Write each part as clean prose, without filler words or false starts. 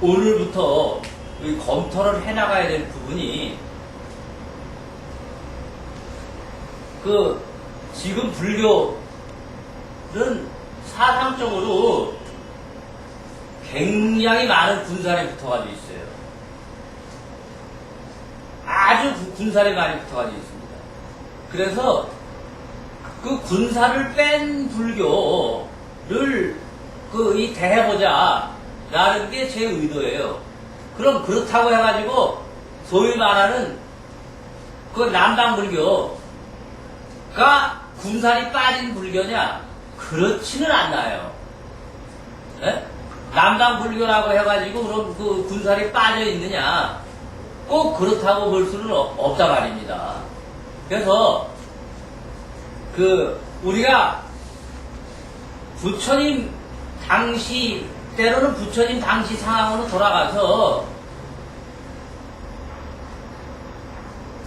오늘부터 검토를 해나가야 될 부분이 지금 불교는 사상적으로 굉장히 많은 군살에 붙어가지고 있어요. 아주 군살에 많이 붙어가지고 있습니다. 그래서 그 군살을 뺀 불교를 이 대해보자 라는 게 제 의도예요. 그럼 그렇다고 해가지고 소위 말하는 그 남방불교가 군살이 빠진 불교냐? 그렇지는 않나요. 네? 남방불교라고 해가지고 그럼 그 군살이 빠져 있느냐? 꼭 그렇다고 볼 수는 없다 말입니다. 그래서 우리가 부처님 당시 때로는 부처님 당시 상황으로 돌아가서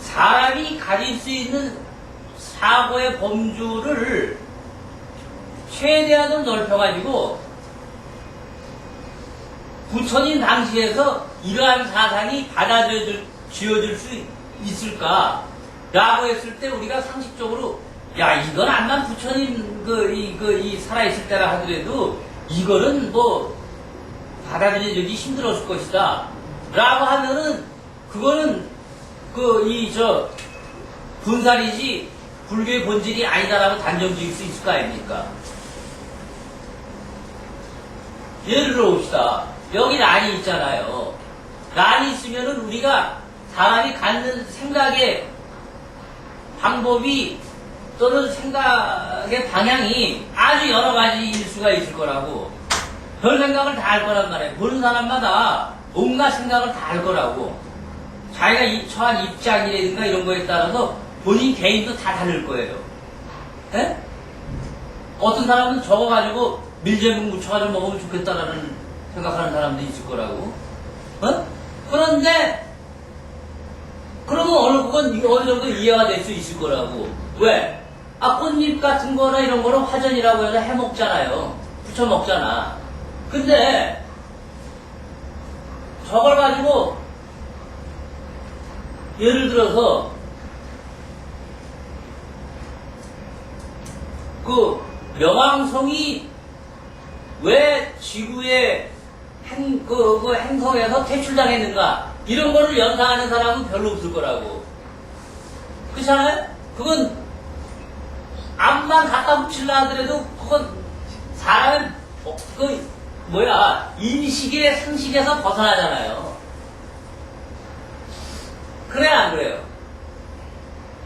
사람이 가질 수 있는 사고의 범주를 최대한 넓혀가지고 부처님 당시에서 이러한 사상이 받아들여질 수 있을까? 라고 했을 때 우리가 상식적으로 야, 이건 암만 부처님 이 살아있을 때라 하더라도 이거는 뭐 받아들여지기 힘들었을 것이다. 라고 하면은 그거는 군살이지 불교의 본질이 아니다라고 단정 지을 수 있을 거 아닙니까? 예를 들어 봅시다. 여기 난이 있잖아요. 난이 있으면은 우리가 사람이 갖는 생각의 방법이 또는 생각의 방향이 아주 여러 가지일 수가 있을 거라고. 별 생각을 다 할 거란 말이에요. 보는 사람마다 온갖 생각을 다 할 거라고. 자기가 처한 입장이라든가 이런 거에 따라서 본인 개인도 다 다를 거예요. 에? 어떤 사람은 저거 가지고 밀제분 묻혀가지고 먹으면 좋겠다라는 생각하는 사람도 있을 거라고. 어? 그런데 그러면 그건 어느 정도 이해가 될 수 있을 거라고. 왜? 꽃잎 같은 거나 이런 거는 화전이라고 해서 해 먹잖아요. 부쳐 먹잖아. 근데 저걸 가지고 예를 들어서 명왕성이 왜 지구의 행성에서 퇴출당했는가 이런 거를 연상하는 사람은 별로 없을 거라고. 그렇잖아요? 그건 암만 갖다 붙이려 하더라도 그건 사람의 인식의 상식에서 벗어나잖아요. 그래 안 그래요?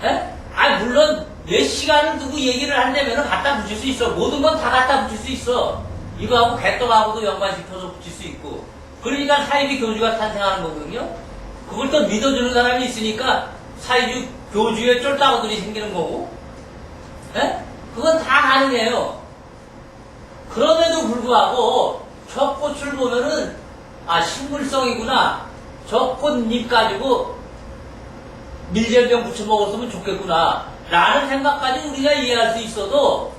에? 물론 몇 시간을 두고 얘기를 한다면 갖다 붙일 수 있어. 모든 건 다 갖다 붙일 수 있어. 이거하고 개떡하고도 연관시켜서 붙일 수 있고. 그러니까 사이비 교주가 탄생하는 거거든요. 그걸 또 믿어주는 사람이 있으니까 사이비 교주의 쫄따구들이 생기는 거고. 에? 그건 다 가능해요. 그럼에도 불구하고 저 꽃을 보면은 식물성이구나. 저 꽃잎 가지고 밀전병 부쳐 먹었으면 좋겠구나. 라는 생각까지 우리가 이해할 수 있어도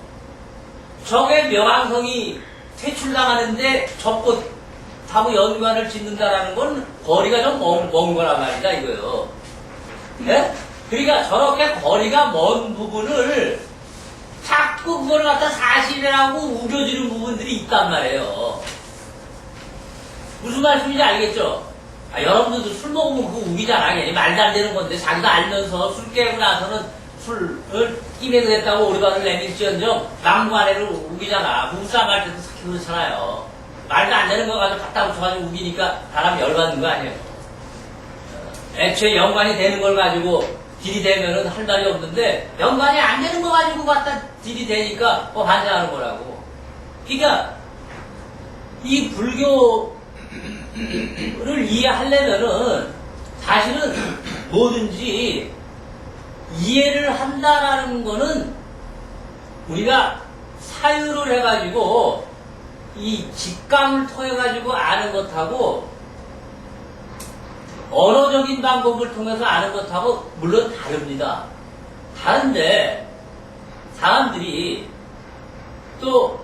저게 명왕성이 퇴출당하는데 저 꽃하고 연관을 짓는다라는 건 거리가 좀 먼 거란 말이다 이거요. 예? 그러니까 저렇게 거리가 먼 부분을 자꾸 그걸 갖다 사실이라고 우겨지는 부분들이 있단 말이에요. 무슨 말씀인지 알겠죠? 여러분들도 술 먹으면 그거 우기잖아. 괜히 말도 안 되는 건데 자기도 알면서 술 깨고 나서는 술을 끼게 되겠다고 오리발을 내밀지언정 남관에를 우기잖아. 부부싸움 할 때도 특히 그렇잖아요. 말도 안 되는 거 가지고 갖다 붙여가지고 우기니까 사람이 열받는 거 아니에요. 애초에 연관이 되는 걸 가지고 들이대면은 할 말이 없는데 연관이 안 되는 거 가지고 갖다 들이대니까 반대하는 거라고. 그러니까 이 불교를 이해하려면은 사실은 뭐든지 이해를 한다라는 거는 우리가 사유를 해가지고 이 직감을 통해가지고 아는 것하고 언어적인 방법을 통해서 아는 것하고 물론 다릅니다. 다른데 사람들이 또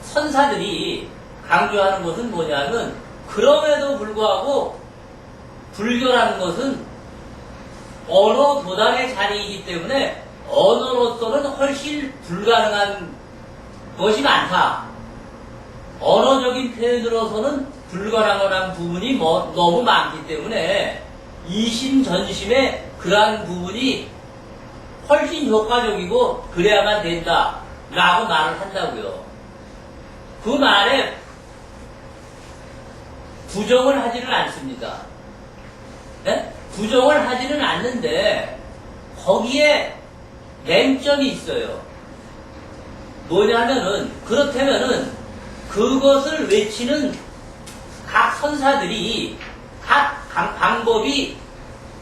선사들이 강조하는 것은 뭐냐면 그럼에도 불구하고 불교라는 것은 언어 도단의 자리이기 때문에 언어로서는 훨씬 불가능한 것이 많다. 언어적인 표현으로서는 불가능한 부분이 너무 많기 때문에 이심전심의 그러한 부분이 훨씬 효과적이고 그래야만 된다 라고 말을 한다고요. 그 말에 부정을 하지는 않습니다. 네? 부정을 하지는 않는데 거기에 맹점이 있어요. 뭐냐면은 그렇다면은 그것을 외치는 각 선사들이 각 방법이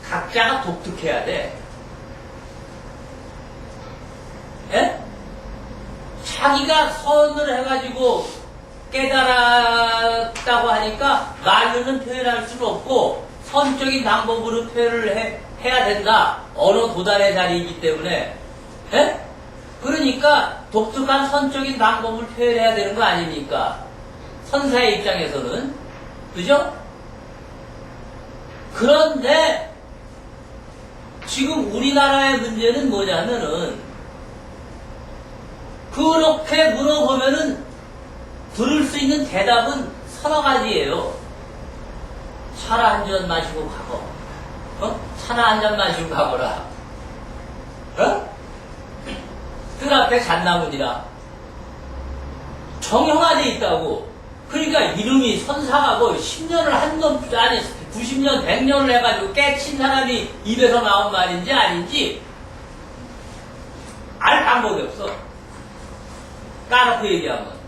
각자가 독특해야 돼. 예? 자기가 선을 해가지고 깨달았다고 하니까 말로는 표현할 수는 없고 선적인 방법으로 표현을 해야 된다. 언어 도단의 자리이기 때문에. 예? 그러니까 독특한 선적인 방법을 표현해야 되는 거 아닙니까? 선사의 입장에서는. 그죠? 그런데 지금 우리나라의 문제는 뭐냐면은 그렇게 물어보면은 들을 수 있는 대답은 서너 가지예요. 차나 한 잔 마시고 가고, 차나 한 잔 마시고 가거라. 뜰 앞에 잣나무니라. 정형화돼 있다고. 그러니까 이름이 선사가고 10년을 한 놈, 아니 90년, 100년을 해가지고 깨친 사람이 입에서 나온 말인지 아닌지 알 방법이 없어. 까놓고 얘기하면.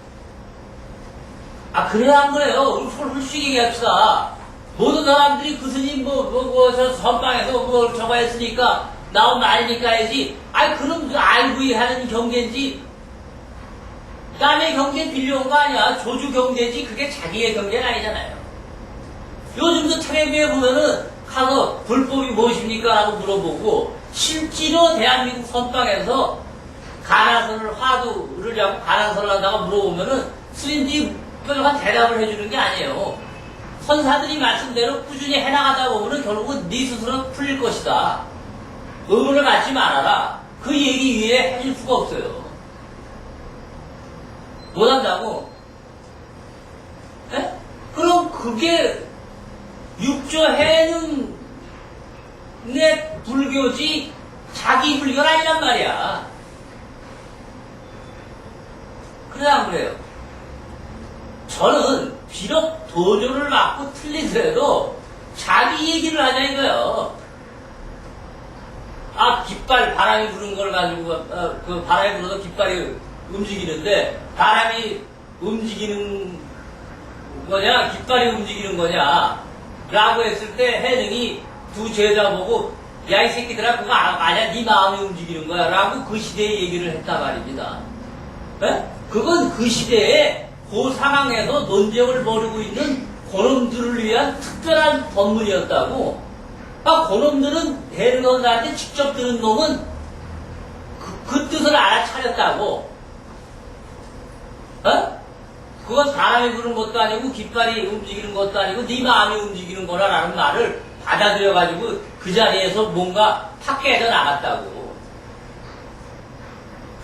그래야 한 거예요. 우리 솔직히 얘기합시다. 모든 사람들이 그 스님 저 선방에서 저거 했으니까 나온 말이니까 해야지. 그럼 알고 하는 경계인지 남의 경계 빌려온 거 아니야. 조주 경계지. 그게 자기의 경계는 아니잖아요. 요즘도 텔레비에 보면은 가서 불법이 무엇입니까? 라고 물어보고 실제로 대한민국 선방에서 가나선을 화두를 잡고 가나선을 한다고 물어보면은 스님들이 뼈가 대답을 해주는 게 아니에요. 선사들이 말씀대로 꾸준히 해나가다 보면은 결국은 네 스스로 풀릴 것이다. 의문을 갖지 말아라. 그 얘기 위에 해줄 수가 없어요. 못한다고? 에? 그럼 그게 육조 해능의 불교지 자기 불교가 아니란 말이야. 그래 안 그래요? 저는 비록 도조를 맞고 틀리더라도 자기 얘기를 하자 이거예요. 깃발, 바람이 부는 걸 가지고, 그 바람이 불어서 깃발이 움직이는데, 바람이 움직이는 거냐, 깃발이 움직이는 거냐, 라고 했을 때 해능이 두 제자 보고, 야, 이 새끼들아, 그거 아니야, 네 마음이 움직이는 거야, 라고 그 시대에 얘기를 했단 말입니다. 네? 그건 그 시대에 그 상황에서 논쟁을 벌이고 있는 고놈들을 위한 특별한 법문이었다고. 고놈들은 대르건사한테 직접 들은 놈은 그 뜻을 알아차렸다고. 그건 바람이 부는 것도 아니고 깃발이 움직이는 것도 아니고 네 마음이 움직이는 거라라는 말을 받아들여가지고 그 자리에서 뭔가 탁 깨져 나갔다고.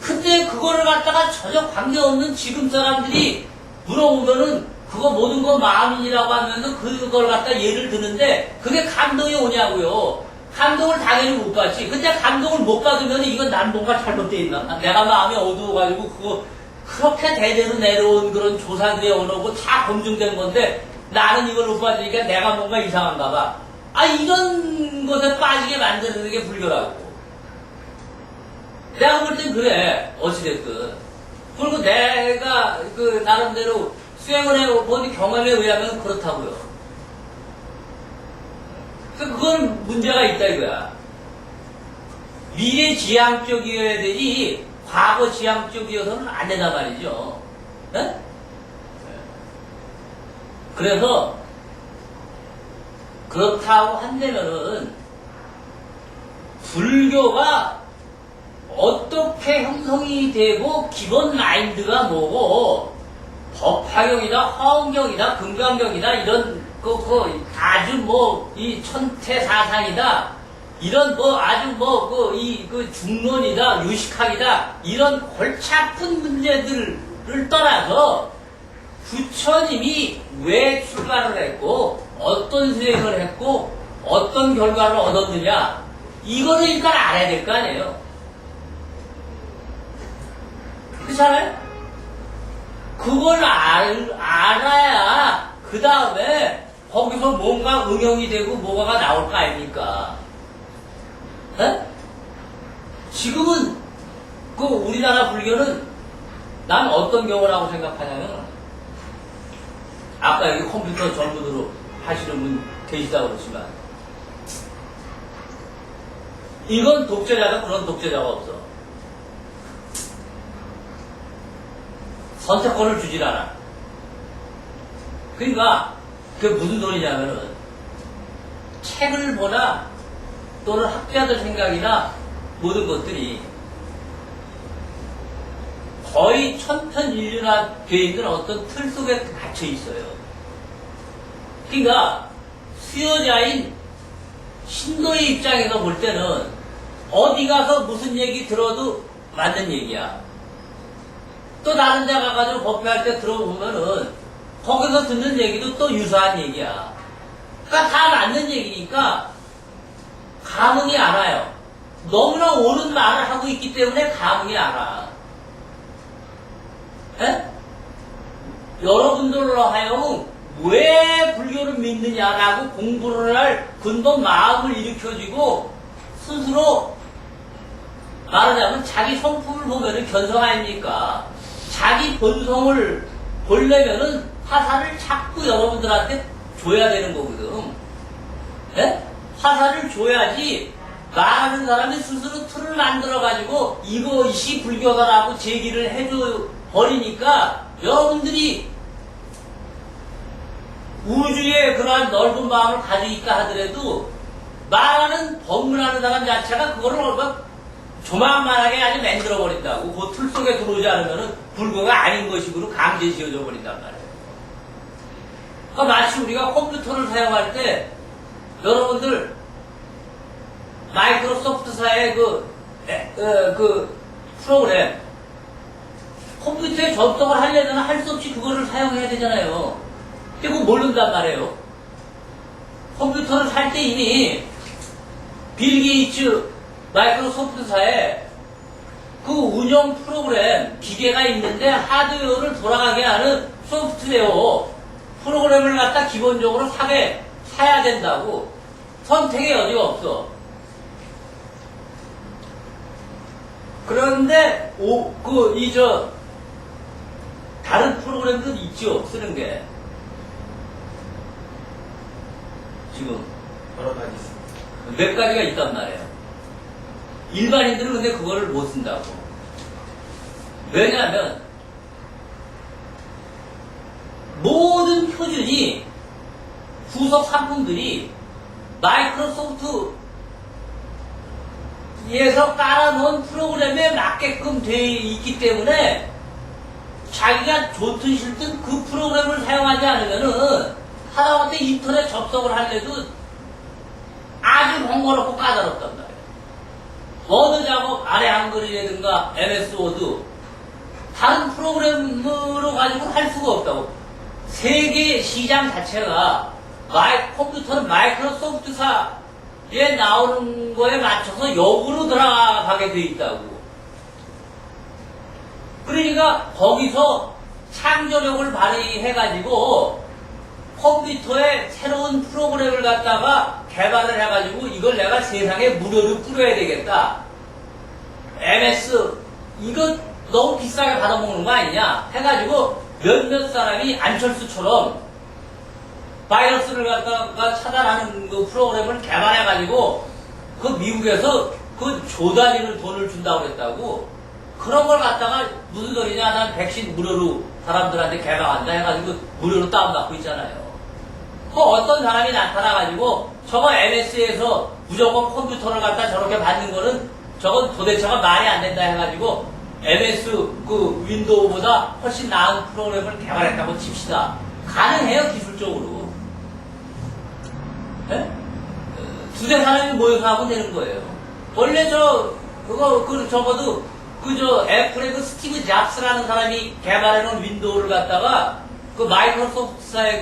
근데 그거를 갖다가 전혀 관계없는 지금 사람들이 물어보면은 그거 모든 건 마음이라고 하면은 그걸 갖다 예를 드는데 그게 감동이 오냐고요. 감동을 당연히 못 받지. 근데 감동을 못 받으면 이건 난 뭔가 잘못되어 있나? 내가 마음이 어두워가지고 그거 그렇게 대대로 내려온 그런 조사들의 언어고 다 검증된 건데 나는 이걸 못 받으니까 내가 뭔가 이상한가 봐. 이런 것에 빠지게 만드는 게 불교라고. 내가 볼 땐 그래. 어찌됐든. 그리고 내가 그 나름대로 수행을 해보니 경험에 의하면 그렇다고요. 그건 문제가 있다 이거야. 미래 지향적이어야 되지 과거 지향적이어서는 안 된단 말이죠. 네? 그래서 그렇다고 한다면은 불교가 어떻게 형성이 되고 기본 마인드가 뭐고 법화경이다, 화엄경이다, 금강경이다, 이런, 아주 이 천태사상이다, 이런 아주 중론이다, 유식학이다, 이런 골치 아픈 문제들을 떠나서 부처님이 왜 출가를 했고, 어떤 수행을 했고, 어떤 결과를 얻었느냐, 이거를 일단 알아야 될 거 아니에요. 그렇잖아요? 그걸 알아야 그 다음에 거기서 뭔가 응용이 되고 뭐가 나올 거 아닙니까? 에? 지금은 우리나라 불교는 난 어떤 경우라고 생각하냐면, 아까 여기 컴퓨터 전문으로 하시는 분 계시다고 그러지만, 이건 독재자가 그런 독재자가 없어. 선택권을 주질 않아. 그러니까 그게 무슨 소리냐면은, 책을 보나 또는 학자들 생각이나 모든 것들이 거의 천편일률화되어 있는 어떤 틀 속에 갇혀 있어요. 그러니까 수요자인 신도의 입장에서 볼 때는 어디 가서 무슨 얘기 들어도 맞는 얘기야. 또 다른 데 가가지고 법회할 때 들어보면은 거기서 듣는 얘기도 또 유사한 얘기야. 그러니까 다 맞는 얘기니까 감흥이 안 와요. 너무나 옳은 말을 하고 있기 때문에 감흥이 안 와. 에? 여러분들로 하여금 왜 불교를 믿느냐라고 공부를 할 근본 마음을 일으켜주고, 스스로 말하자면 자기 성품을 보면은 견성 아닙니까? 자기 본성을 보려면은 화살을 자꾸 여러분들한테 줘야 되는 거거든. 예? 화살을 줘야지 말하는 사람이 스스로 틀을 만들어가지고 이것이 불교다라고 제기를 해줘 버리니까 여러분들이 우주에 그러한 넓은 마음을 가지고 있다 하더라도 말하는 법문하는 사람 자체가 그거를 조만만하게 아주 만들어버린다고. 그 틀 속에 들어오지 않으면 불교가 아닌 것이고 강제 지어져 버린단 말이에요. 그러니까 마치 우리가 컴퓨터를 사용할 때 여러분들 마이크로소프트사의 그 프로그램 컴퓨터에 접속을 하려면 할 수 없이 그거를 사용해야 되잖아요. 근데 그거 모른단 말이에요. 컴퓨터를 살 때 이미 빌 게이츠 마이크로소프트사에 그 운영 프로그램 기계가 있는데 하드웨어를 돌아가게 하는 소프트웨어 프로그램을 갖다 기본적으로 사야 된다고. 선택의 여지가 없어. 그런데 다른 프로그램도 있죠, 쓰는 게. 지금 여러 가지 있습니다. 몇 가지가 있단 말이에요. 일반인들은 근데 그거를 못 쓴다고. 왜냐하면 모든 표준이 후속 상품들이 마이크로소프트에서 깔아놓은 프로그램에 맞게끔 되어 있기 때문에 자기가 좋든 싫든 그 프로그램을 사용하지 않으면은 하다못해 인터넷 접속을 하려도 아주 번거롭고 까다롭단 말이에요. 워드 작업, 아래 한글이라든가 MS 워드 다른 프로그램으로 가지고 할 수가 없다고. 세계 시장 자체가 컴퓨터는 마이크로소프트사에 나오는 거에 맞춰서 역으로 들어가게 돼 있다고. 그러니까 거기서 창조력을 발휘해가지고 컴퓨터에 새로운 프로그램을 갖다가 개발을 해가지고 이걸 내가 세상에 무료로 뿌려야 되겠다. MS 이거 너무 비싸게 받아먹는 거 아니냐 해가지고 몇몇 사람이 안철수처럼 바이러스를 갖다가 차단하는 그 프로그램을 개발해가지고 그 미국에서 그 조단위를 돈을 준다고 그랬다고. 그런 걸 갖다가 무슨 소리냐, 난 백신 무료로 사람들한테 개방한다 해가지고 무료로 다운받고 있잖아요. 그 어떤 사람이 나타나가지고 저거 MS에서 무조건 컴퓨터를 갖다 저렇게 받는 거는 저건 도대체가 말이 안 된다 해가지고 MS 그 윈도우보다 훨씬 나은 프로그램을 개발했다고 칩시다. 가능해요, 기술적으로. 네? 두세 사람이 모여서 하면 되는 거예요. 원래 적어도 애플의 그 스티브 잡스라는 사람이 개발해놓은 윈도우를 갖다가 그 마이크로소프트사의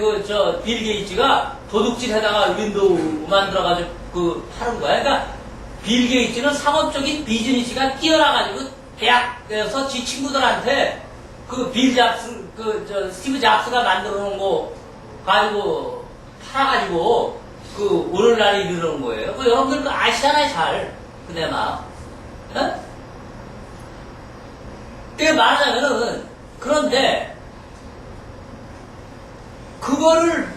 빌 게이츠가 도둑질 하다가 윈도우 만들어가지고 파는 거야. 그러니까 빌 게이츠는 상업적인 비즈니스가 뛰어나가지고 대학에서 지 친구들한테 스티브 잡스가 만들어 놓은 거 가지고 팔아가지고 오늘날에 이르는 거예요. 여러분들 아시잖아요, 잘. 그나마. 어? 말하자면은, 그런데, 그거를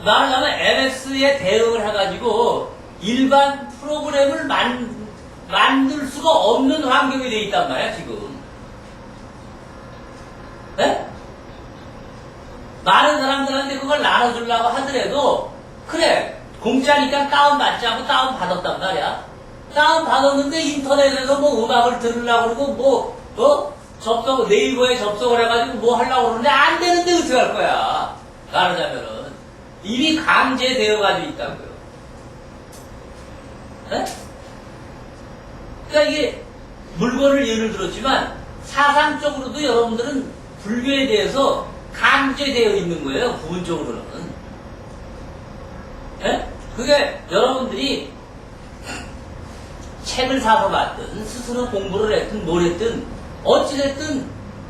말하자면 MS에 대응을 해가지고 일반 프로그램을 만들 수가 없는 환경이 돼 있단 말이야, 지금. 네? 많은 사람들한테 그걸 나눠주려고 하더라도, 그래, 공짜니까 다운받지 않고 다운받았단 말이야. 다운받았는데 인터넷에서 음악을 들으려고 그러고, 네이버에 접속을 해가지고 하려고 그러는데 안 되는데 어떻게 할 거야? 말하자면은. 이미 강제되어가지고 있다고요. 네? 그러니까 이게 물건을 예를 들었지만 사상적으로도 여러분들은 불교에 대해서 강제되어 있는 거예요. 부분적으로는. 네? 그게 여러분들이 책을 사서 봤든 스스로 공부를 했든 뭘 했든 어찌됐든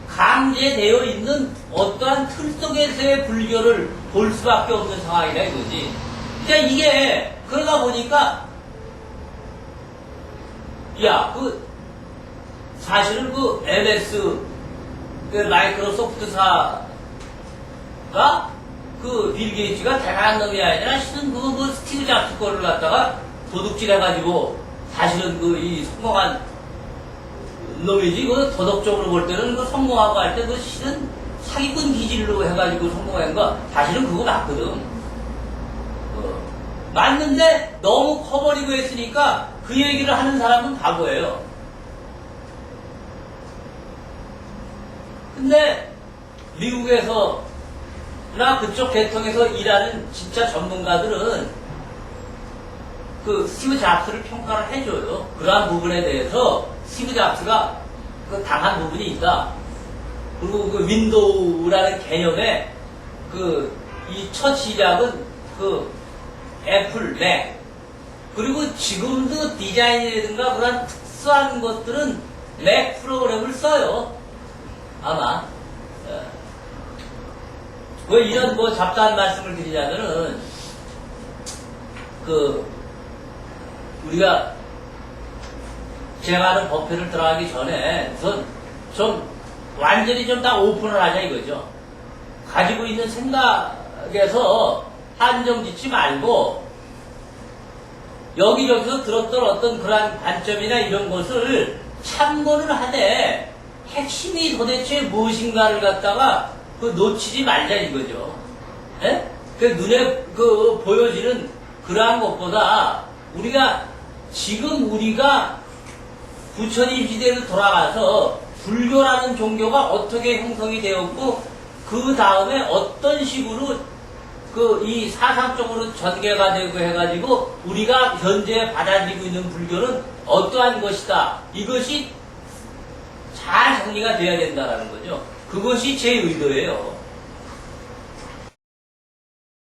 강제되어 있는 어떠한 틀 속에서의 불교를 볼 수밖에 없는 상황이라 이거지. 그러니까 이게 그러다 보니까 사실은 MS 마이크로소프트사가 빌 게이츠가 대단한 놈이 아니라 실은 스티브 잡스 거를 갖다가 도둑질 해가지고 사실은 이 성공한 놈이지. 도덕적으로 볼 때는 성공하고 할 때 실은 사기꾼 기질로 해가지고 성공한 거 사실은 그거 맞거든. 맞는데 너무 커버리고 했으니까 그 얘기를 하는 사람은 바보예요. 근데 미국에서나 그쪽 계통에서 일하는 진짜 전문가들은 스티브 잡스를 평가를 해줘요. 그러한 부분에 대해서 스티브 잡스가 당한 부분이 있다. 그리고 윈도우라는 개념에 이 첫 시작은 애플, 맥. 그리고 지금도 디자인이라든가 그런 특수한 것들은 맥 프로그램을 써요. 아마. 왜 이런 잡다한 말씀을 드리자면은, 우리가 제가 하는 법회를 들어가기 전에 우선 완전히 다 오픈을 하자 이거죠. 가지고 있는 생각에서 한정 짓지 말고 여기저기서 들었던 어떤 그러한 관점이나 이런 것을 참고를 하되 핵심이 도대체 무엇인가를 갖다가 놓치지 말자 이거죠. 예? 눈에 보여지는 그러한 것보다 지금 우리가 부처님 시대로 돌아가서 불교라는 종교가 어떻게 형성이 되었고 그 다음에 어떤 식으로 이 사상적으로 전개가 되고 해가지고 우리가 현재 받아들이고 있는 불교는 어떠한 것이다. 이것이 잘 정리가 돼야 된다는 거죠. 그것이 제 의도예요.